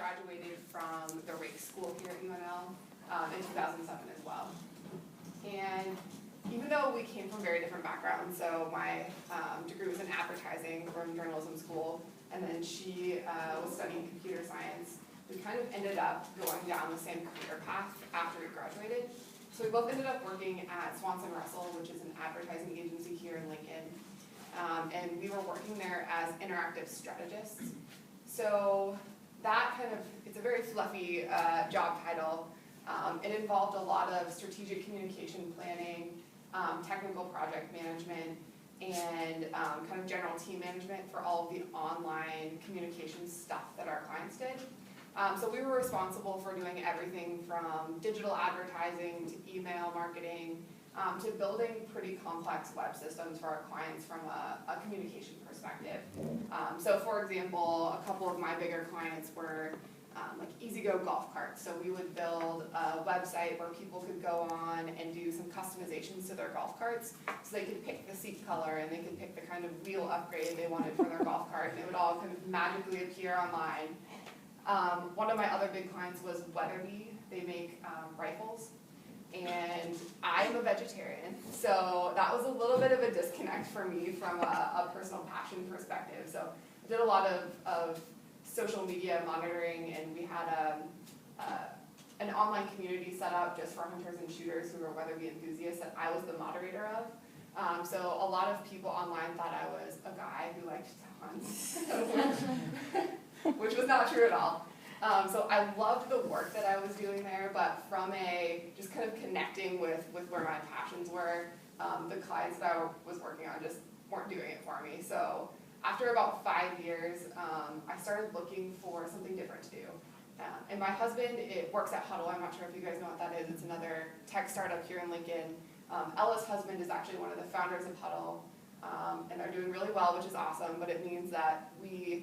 graduated from the Rake School here at UNL in 2007 as well. And even though we came from very different backgrounds, so my degree was in advertising from journalism school, and then she was studying computer science, we kind of ended up going down the same career path after we graduated. So we both ended up working at Swanson Russell, which is an advertising agency here in Lincoln. And we were working there as interactive strategists. So that it's a very fluffy job title. It involved a lot of strategic communication planning, technical project management, and kind of general team management for all of the online communication stuff that our clients did. So we were responsible for doing everything from digital advertising to email marketing to building pretty complex web systems for our clients from a communication perspective. So for example, a couple of my bigger clients were like EasyGo golf carts. So we would build a website where people could go on and do some customizations to their golf carts. So they could pick the seat color and they could pick the kind of wheel upgrade they wanted for their golf cart, and it would all kind of magically appear online. One of my other big clients was Weatherby. They make rifles. And I'm a vegetarian, so that was a little bit of a disconnect for me from a personal passion perspective. So I did a lot of social media monitoring, and we had an online community set up just for hunters and shooters who were Weatherby enthusiasts that I was the moderator of. So a lot of people online thought I was a guy who liked to hunt, which was not true at all. So I loved the work that I was doing there, but from just kind of connecting with where my passions were, the clients that I was working on just weren't doing it for me. So after about 5 years, I started looking for something different to do. And my husband, works at Huddle. I'm not sure if you guys know what that is. It's another tech startup here in Lincoln. Ella's husband is actually one of the founders of Huddle, and they're doing really well, which is awesome, but it means that we're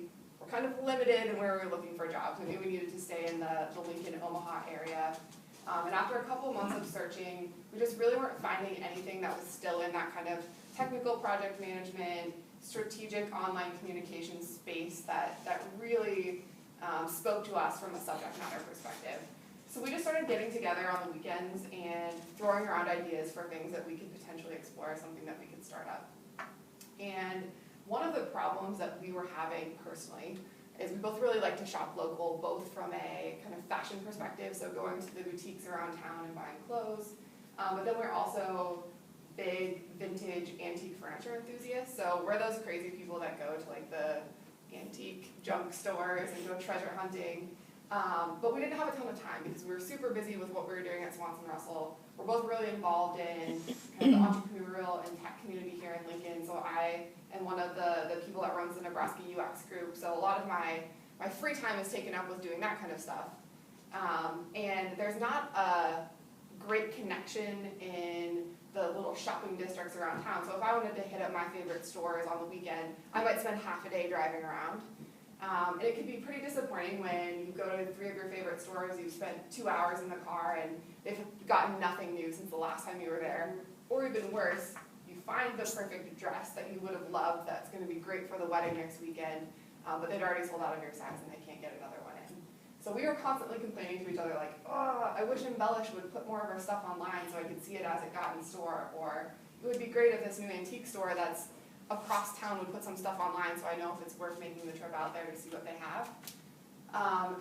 kind of limited in where we were looking for jobs. We knew we needed to stay in the Lincoln, Omaha area. And after a couple months of searching, we just really weren't finding anything that was still in that kind of technical project management, strategic online communication space that really spoke to us from a subject matter perspective. So we just started getting together on the weekends and throwing around ideas for things that we could potentially explore, something that we could start up. And one of the problems that we were having personally is we both really like to shop local, both from a kind of fashion perspective, so going to the boutiques around town and buying clothes, but then we're also big vintage antique furniture enthusiasts. So we're those crazy people that go to like the antique junk stores and go treasure hunting. But we didn't have a ton of time because we were super busy with what we were doing at Swanson Russell. We're both really involved in kind of the entrepreneurial and tech community here in Lincoln. So I am one of the people that runs the Nebraska UX group. So a lot of my free time is taken up with doing that kind of stuff. And there's not a great connection in the little shopping districts around town. So if I wanted to hit up my favorite stores on the weekend, I might spend half a day driving around. And it can be pretty disappointing when you go to 3 of your favorite stores, you've spent 2 hours in the car, and they've gotten nothing new since the last time you were there. Or even worse, you find the perfect dress that you would have loved that's going to be great for the wedding next weekend, but they'd already sold out of your size and they can't get another one in. So we were constantly complaining to each other like, oh, I wish Embellish would put more of our stuff online so I could see it as it got in store, or it would be great if this new antique store that's across town would put some stuff online so I know if it's worth making the trip out there to see what they have.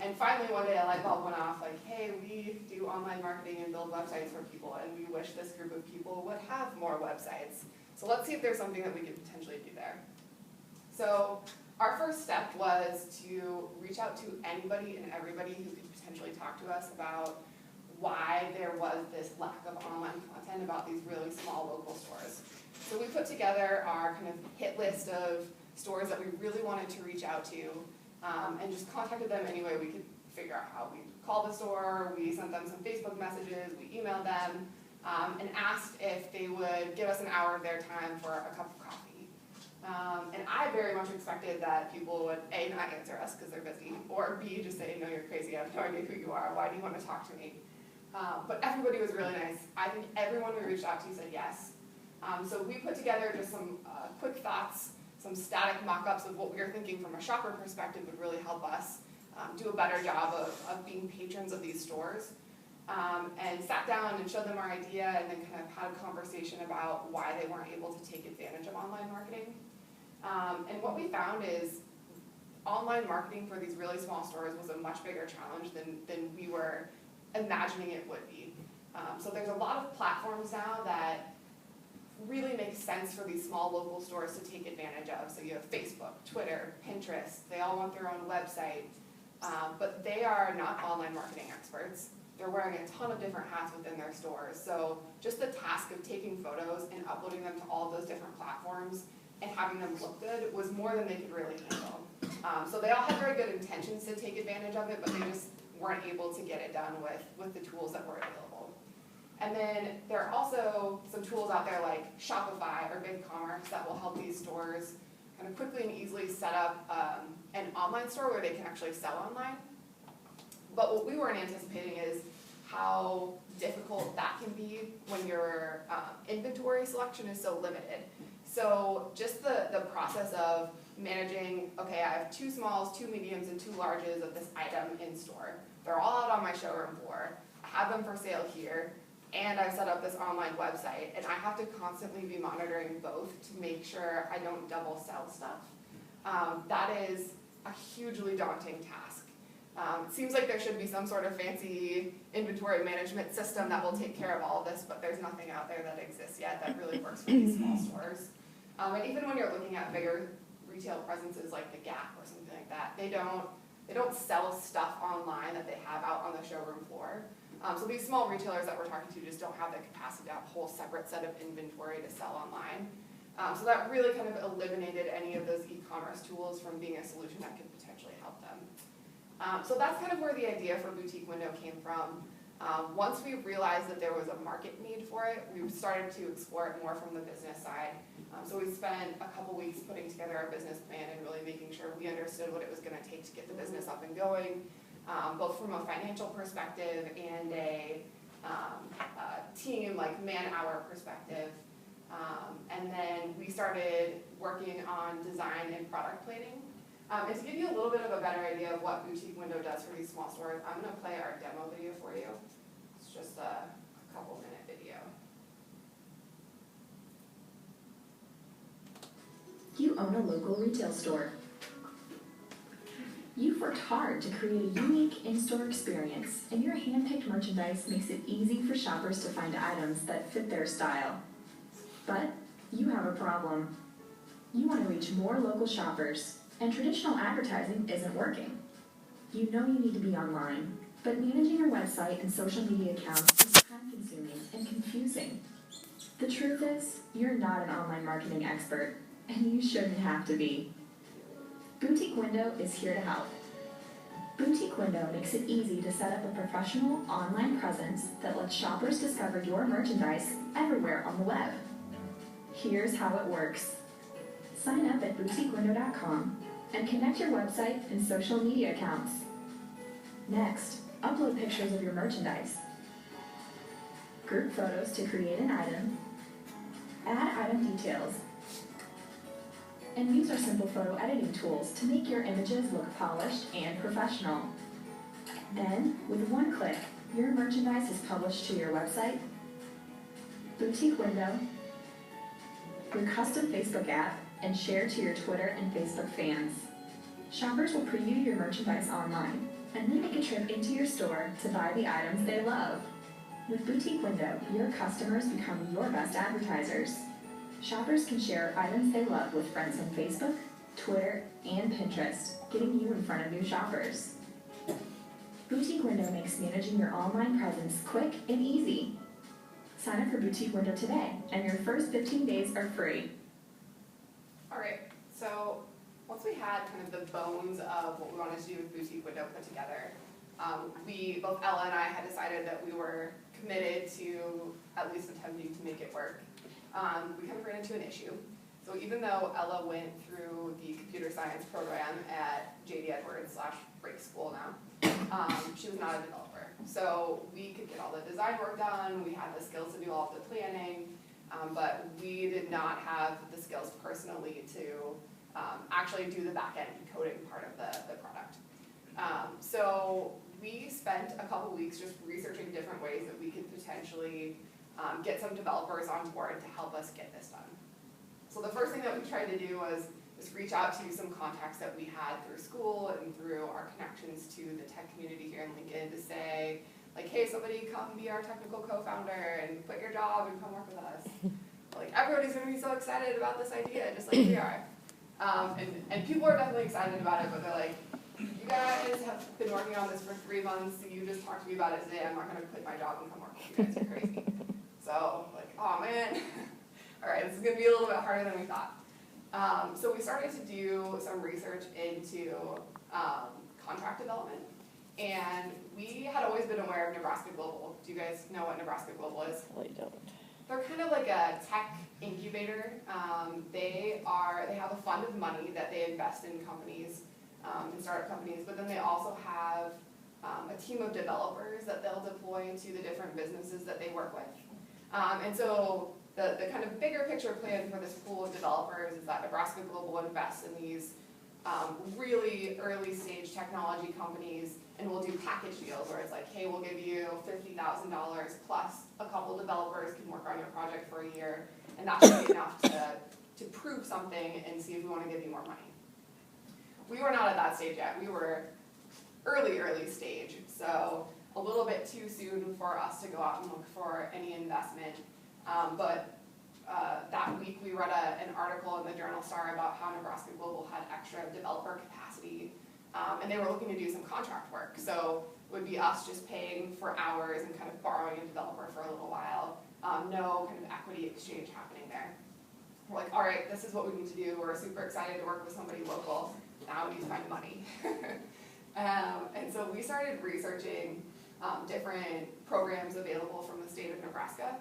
And finally one day a light bulb went off like, hey, we do online marketing and build websites for people, and we wish this group of people would have more websites. So let's see if there's something that we could potentially do there. So our first step was to reach out to anybody and everybody who could potentially talk to us about why there was this lack of online content about these really small local stores. So we put together our kind of hit list of stores that we really wanted to reach out to, and just contacted them any way we could figure out how. We called the store, we sent them some Facebook messages, we emailed them, and asked if they would give us an hour of their time for a cup of coffee. And I very much expected that people would A, not answer us because they're busy, or B, just say, no, you're crazy, I have no idea who you are, why do you want to talk to me? But everybody was really nice. I think everyone we reached out to said yes. So we put together just some quick thoughts, some static mock-ups of what we were thinking from a shopper perspective would really help us. do a better job of being patrons of these stores. And sat down and showed them our idea and then kind of had a conversation about why they weren't able to take advantage of online marketing. And what we found is online marketing for these really small stores was a much bigger challenge than we were imagining it would be. So there's a lot of platforms now that really make sense for these small local stores to take advantage of. So you have Facebook, Twitter, Pinterest, they all want their own website, but they are not online marketing experts. They're wearing a ton of different hats within their stores. So just the task of taking photos and uploading them to all of those different platforms and having them look good was more than they could really handle. So they all had very good intentions to take advantage of it, but they just weren't able to get it done with the tools that were available. And then there are also some tools out there like Shopify or BigCommerce that will help these stores kind of quickly and easily set up an online store where they can actually sell online. But what we weren't anticipating is how difficult that can be when your inventory selection is so limited. So just the process of managing, okay, I have 2 smalls, 2 mediums, and 2 larges of this item in store. They're all out on my showroom floor. I have them for sale here, and I've set up this online website, and I have to constantly be monitoring both to make sure I don't double sell stuff. That is a hugely daunting task. It seems like there should be some sort of fancy inventory management system that will take care of all of this, but there's nothing out there that exists yet that really works for these small stores. And even when you're looking at bigger retail presences like the Gap or something like that, they don't sell stuff online that they have out on the showroom floor. So these small retailers that we're talking to just don't have the capacity to have a whole separate set of inventory to sell online. So that really kind of eliminated any of those e-commerce tools from being a solution that could potentially help them. So that's kind of where the idea for Boutique Window came from. Once we realized that there was a market need for it, we started to explore it more from the business side. So we spent a couple weeks putting together our business plan and really making sure we understood what it was going to take to get the business up and going, both from a financial perspective and a team, like man-hour perspective. And then we started working on design and product planning. And to give you a little bit of a better idea of what Boutique Window does for these small stores, I'm going to play our demo video for you. It's just a couple-minute video. You own a local retail store. You've worked hard to create a unique in-store experience, and your hand-picked merchandise makes it easy for shoppers to find items that fit their style. But you have a problem. You want to reach more local shoppers, and traditional advertising isn't working. You know you need to be online, but managing your website and social media accounts is time-consuming and confusing. The truth is, you're not an online marketing expert, and you shouldn't have to be. Boutique Window is here to help. Boutique Window makes it easy to set up a professional online presence that lets shoppers discover your merchandise everywhere on the web. Here's how it works. Sign up at boutiquewindow.com and connect your website and social media accounts. Next, upload pictures of your merchandise. Group photos to create an item. Add item details. And use our simple photo editing tools to make your images look polished and professional. Then, with one click, your merchandise is published to your website, Boutique Window, your custom Facebook app, and shared to your Twitter and Facebook fans. Shoppers will preview your merchandise online, and then make a trip into your store to buy the items they love. With Boutique Window, your customers become your best advertisers. Shoppers can share items they love with friends on Facebook, Twitter, and Pinterest, getting you in front of new shoppers. Boutique Window makes managing your online presence quick and easy. Sign up for Boutique Window today, and your first 15 days are free. All right, so once we had kind of the bones of what we wanted to do with Boutique Window put together, both Ella and I had decided that we were committed to at least attempting to make it work. We kind of ran into an issue. So even though Ella went through the computer science program at J.D. Edwards / break school now, she was not a developer. So we could get all the design work done, we had the skills to do all of the planning, but we did not have the skills personally to actually do the back-end coding part of the product. So we spent a couple weeks just researching different ways that we could potentially get some developers on board to help us get this done. So the first thing that we tried to do was just reach out to some contacts that we had through school and through our connections to the tech community here in Lincoln to say, like, hey, somebody come be our technical co-founder and quit your job and come work with us. Like, everybody's gonna be so excited about this idea, just like we are. And people are definitely excited about it, but they're like, you guys have been working on this for 3 months, you just talked to me about it today, I'm not gonna quit my job and come work with you guys, you're crazy. So, like, oh man, all right, this is gonna be a little bit harder than we thought. So we started to do some research into contract development, and we had always been aware of Nebraska Global. Do you guys know what Nebraska Global is? I don't. They're kind of like a tech incubator. They have a fund of money that they invest in companies, in startup companies, but then they also have a team of developers that they'll deploy to the different businesses that they work with. And so the kind of bigger picture plan for this pool of developers is that Nebraska Global invests in these really early stage technology companies, and we'll do package deals where it's like, hey, we'll give you $50,000 plus a couple developers can work on your project for a year, and that should be enough to prove something and see if we want to give you more money. We were not at that stage yet. We were early stage, so a little bit too soon for us to go out and look for any investment. But that week we read an article in the Journal Star about how Nebraska Global had extra developer capacity, and they were looking to do some contract work. So it would be us just paying for hours and kind of borrowing a developer for a little while. No kind of equity exchange happening there. We're like, all right, this is what we need to do. We're super excited to work with somebody local. Now we need to find money. And so we started researching different programs available from the state of Nebraska.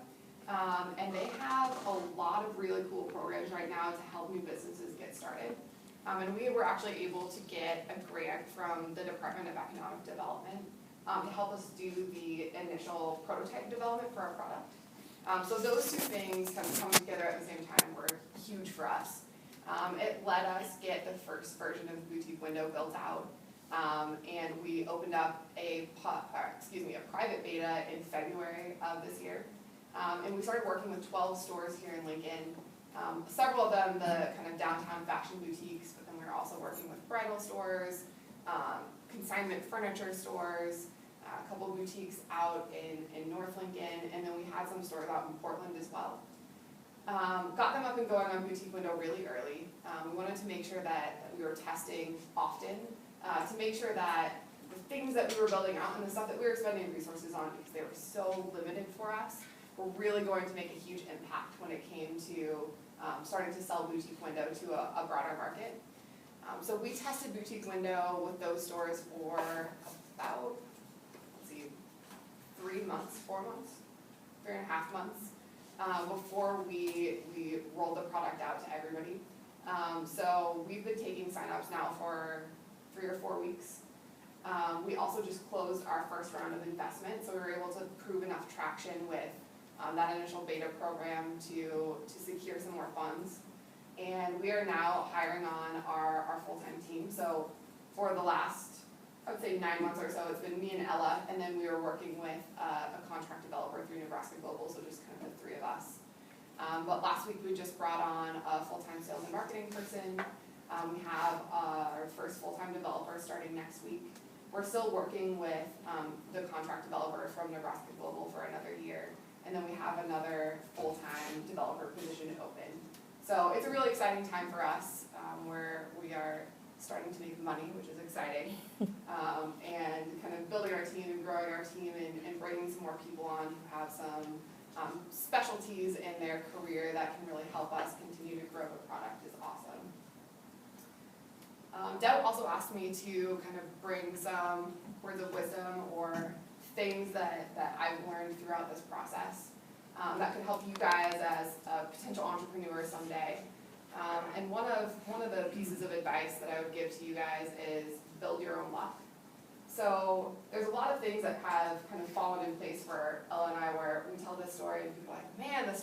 And they have a lot of really cool programs right now to help new businesses get started. And we were actually able to get a grant from the Department of Economic Development to help us do the initial prototype development for our product. So those two things kind of coming together at the same time were huge for us. It let us get the first version of Boutique Window built out. And we opened up a private beta in February of this year. And we started working with 12 stores here in Lincoln. Several of them, the kind of downtown fashion boutiques, but then we were also working with bridal stores, consignment furniture stores, a couple boutiques out in North Lincoln, and then we had some stores out in Portland as well. Got them up and going on Boutique Window really early. We wanted to make sure that we were testing often, to make sure that the things that we were building out and the stuff that we were spending resources on, because they were so limited for us, were really going to make a huge impact when it came to starting to sell Boutique Window to a broader market. So we tested Boutique Window with those stores for about, 3 months, 4 months, 3.5 months, before we rolled the product out to everybody. So we've been taking signups now for 3 or 4 weeks. We also just closed our first round of investment, so we were able to prove enough traction with that initial beta program to secure some more funds. And we are now hiring on our full-time team. So for the last, I would say 9 months or so, it's been me and Ella, and then we were working with a contract developer through Nebraska Global, so just kind of the 3 of us. But last week we just brought on a full-time sales and marketing person. We have our first full-time developer starting next week. We're still working with the contract developer from Nebraska Global for another year, and then we have another full-time developer position open. So it's a really exciting time for us, where we are starting to make money, which is exciting, and kind of building our team and growing our team and bringing some more people on who have some specialties in their career that can really help us continue to grow the product is awesome. Deb also asked me to kind of bring some words of wisdom or things that I've learned throughout this process that could help you guys as a potential entrepreneur someday. And one of the pieces of advice that I would give to you guys is build your own luck. So there's a lot of things that have kind of fallen in place for Ella and I where we tell this story and people are like, man, the